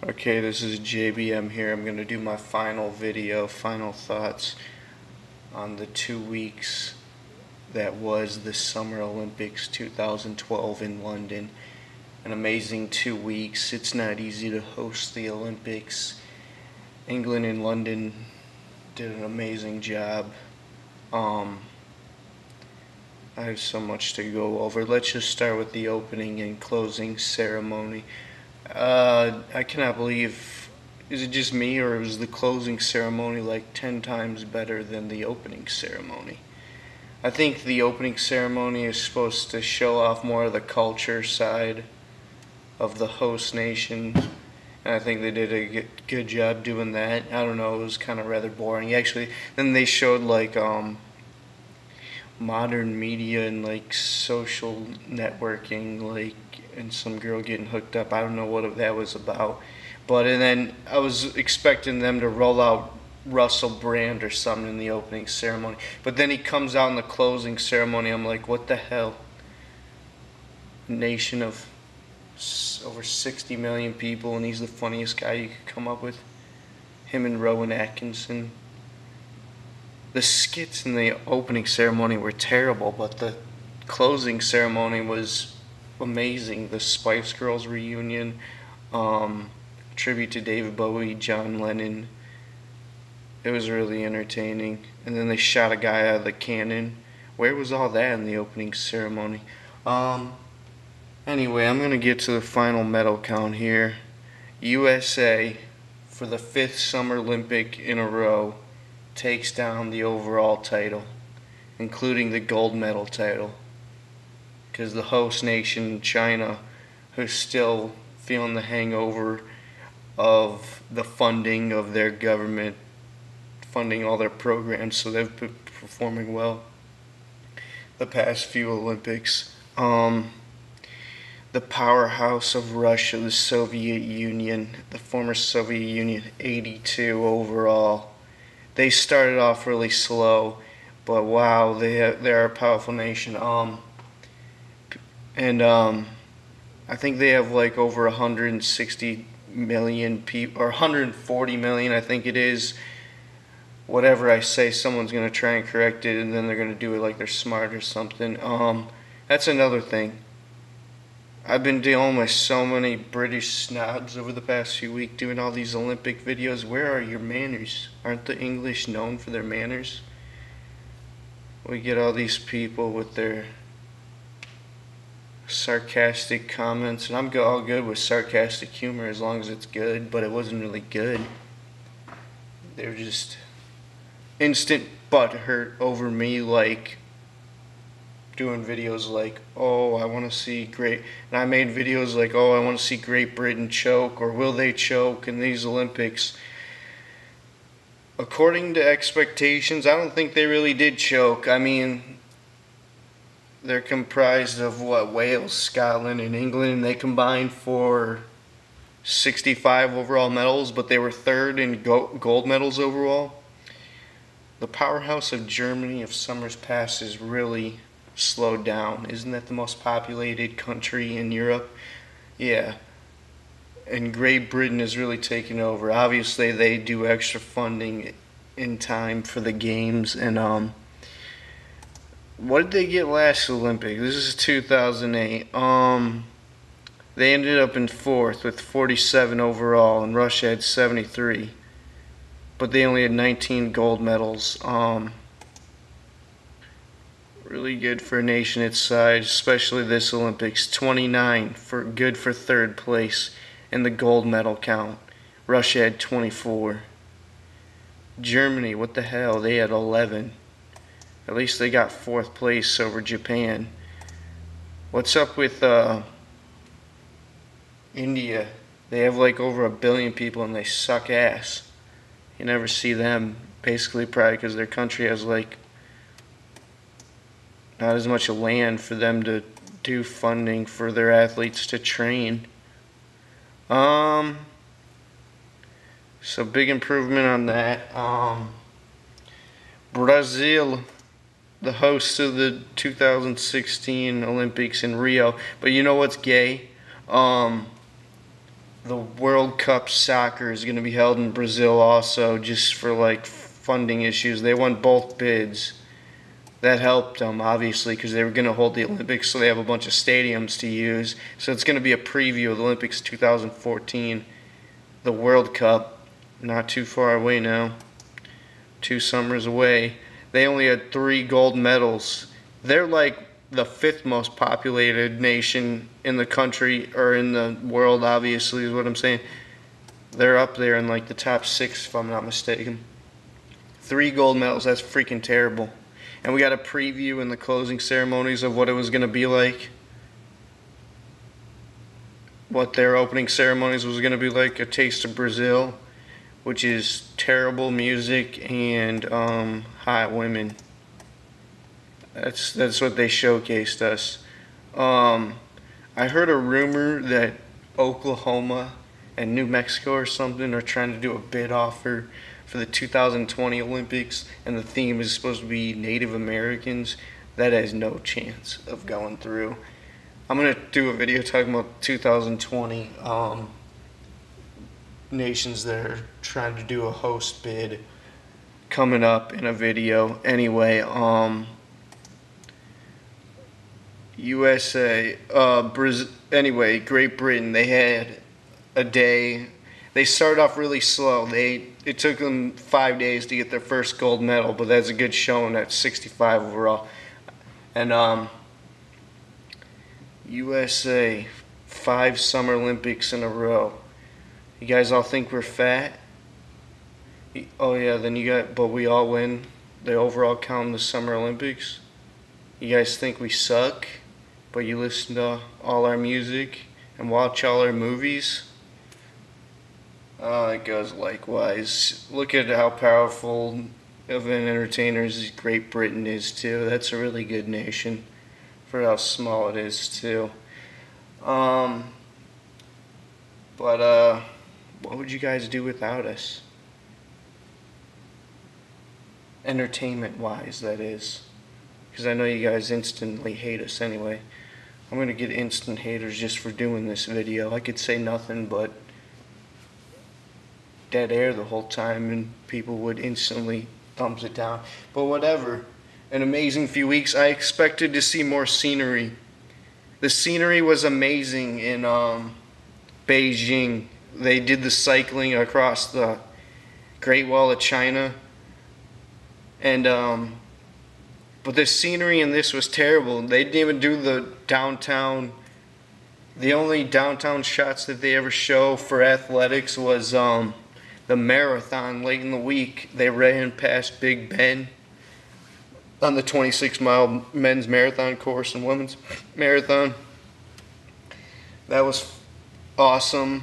Okay, this is JBM here. I'm going to do my final video, final thoughts on the 2 weeks that was the Summer Olympics 2012 in London. An amazing 2 weeks. It's not easy to host the Olympics. England and London did an amazing job. I have so much to go over. Let's just start with the opening and closing ceremony. I cannot believe, is it just me, or was the closing ceremony like 10 times better than the opening ceremony? I think the opening ceremony is supposed to show off more of the culture side of the host nation, and I think they did a good job doing that. I don't know, it was kind of rather boring. Actually, then they showed like modern media and like social networking, like, and some girl getting hooked up. I don't know what that was about, but and then I was expecting them to roll out Russell Brand or something in the opening ceremony, but then he comes out in the closing ceremony. I'm like, what the hell? Nation of over 60 million people, and he's the funniest guy you could come up with. Him and Rowan Atkinson. The skits in the opening ceremony were terrible, but the closing ceremony was amazing. The Spice Girls reunion, tribute to David Bowie, John Lennon. It was really entertaining. And then they shot a guy out of the cannon. Where was all that in the opening ceremony? Anyway, I'm going to get to the final medal count here. USA, for the 5th Summer Olympic in a row, takes down the overall title, including the gold medal title, because the host nation, China, who's still feeling the hangover of the funding of their government, funding all their programs, so they've been performing well the past few Olympics. The powerhouse of Russia, the Soviet Union, the former Soviet Union, 82 overall. They started off really slow, but wow, they're a powerful nation. I think they have like over 160 million people, or 140 million, I think it is. Whatever I say, someone's gonna try and correct it, and then they're gonna do it like they're smart or something. That's another thing. I've been dealing with so many British snobs over the past few weeks doing all these Olympic videos. Where are your manners? Aren't the English known for their manners? We get all these people with their sarcastic comments, and I'm all good with sarcastic humor as long as it's good, but it wasn't really good. They're just instant butthurt over me, like doing videos like, oh, I want to see Great, and I made videos like, oh, I want to see Great Britain choke, or will they choke in these Olympics? According to expectations, I don't think they really did choke. I mean, they're comprised of what, Wales, Scotland, and England, and they combined for 65 overall medals, but they were third in gold medals overall. The powerhouse of Germany of summers past is really slowed down. Isn't that the most populated country in Europe? Yeah. And Great Britain has really taken over. Obviously, they do extra funding in time for the games. And what did they get last Olympics? This is 2008. They ended up in 4th with 47 overall, and Russia had 73. But they only had 19 gold medals. Really good for a nation its size, especially this Olympics. 29 for good for 3rd place in the gold medal count. Russia had 24. Germany, what the hell? They had 11. At least they got 4th place over Japan. What's up with India? They have like over 1 billion people and they suck ass. You never see them, basically probably because their country has like not as much land for them to do funding for their athletes to train. So big improvement on that. Brazil, the hosts of the 2016 Olympics in Rio. But you know what's gay? the World Cup soccer is going to be held in Brazil also, just for like funding issues. They won both bids. That helped them, obviously, because they were going to hold the Olympics, so they have a bunch of stadiums to use. So it's going to be a preview of the Olympics 2014, the World Cup, not too far away now, 2 summers away. They only had 3 gold medals. They're like the 5th most populated nation in the country, or in the world, obviously, is what I'm saying. They're up there in like the top 6, if I'm not mistaken. 3 gold medals, that's freaking terrible. And we got a preview in the closing ceremonies of what it was going to be like. What their opening ceremonies was going to be like. A taste of Brazil, which is terrible music and hot women. That's what they showcased us. I heard a rumor that Oklahoma and New Mexico or something are trying to do a bid offer for the 2020 Olympics, and the theme is supposed to be Native Americans. That has no chance of going through. I'm going to do a video talking about 2020 nations that are trying to do a host bid coming up in a video. Anyway, USA, Brazil, anyway, Great Britain, they had a day. They started off really slow. It took them 5 days to get their first gold medal, but that's a good showing at 65 overall. And USA, 5 Summer Olympics in a row. You guys all think we're fat? Oh yeah, then but we all win the overall count in the Summer Olympics. You guys think we suck, but you listen to all our music and watch all our movies? It goes likewise. Look at how powerful of an entertainer Great Britain is too. That's a really good nation for how small it is too. But what would you guys do without us? Entertainment wise, that is. Because I know you guys instantly hate us anyway. I'm going to get instant haters just for doing this video. I could say nothing but dead air the whole time and people would instantly thumbs it down. But whatever. An amazing few weeks. I expected to see more scenery. The scenery was amazing in Beijing. They did the cycling across the Great Wall of China. And but the scenery in this was terrible. They didn't even do the downtown. The only downtown shots that they ever show for athletics was the marathon late in the week. They ran past Big Ben on the 26-mile men's marathon course and women's marathon. That was awesome.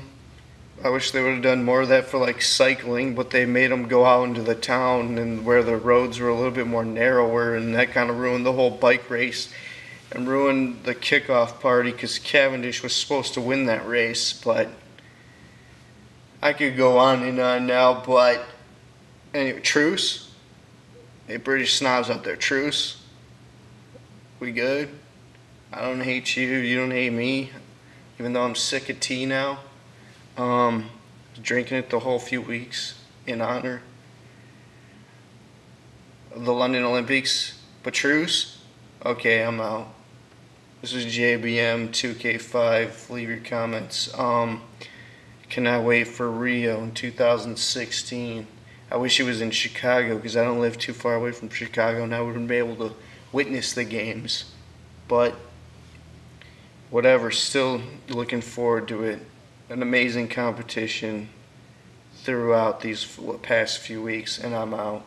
I wish they would have done more of that for like cycling, but they made them go out into the town and where the roads were a little bit more narrower, and that kind of ruined the whole bike race and ruined the kickoff party because Cavendish was supposed to win that race. But I could go on and on now, but anyway, truce. Hey, British snobs out there, truce. We good? I don't hate you, you don't hate me, even though I'm sick of tea now. Drinking it the whole few weeks in honor of the London Olympics. But truce? Okay, I'm out. This is JBM 2K5. Leave your comments. Cannot wait for Rio in 2016. I wish it was in Chicago because I don't live too far away from Chicago and I wouldn't be able to witness the games. But whatever, still looking forward to it. An amazing competition throughout these past few weeks, and I'm out.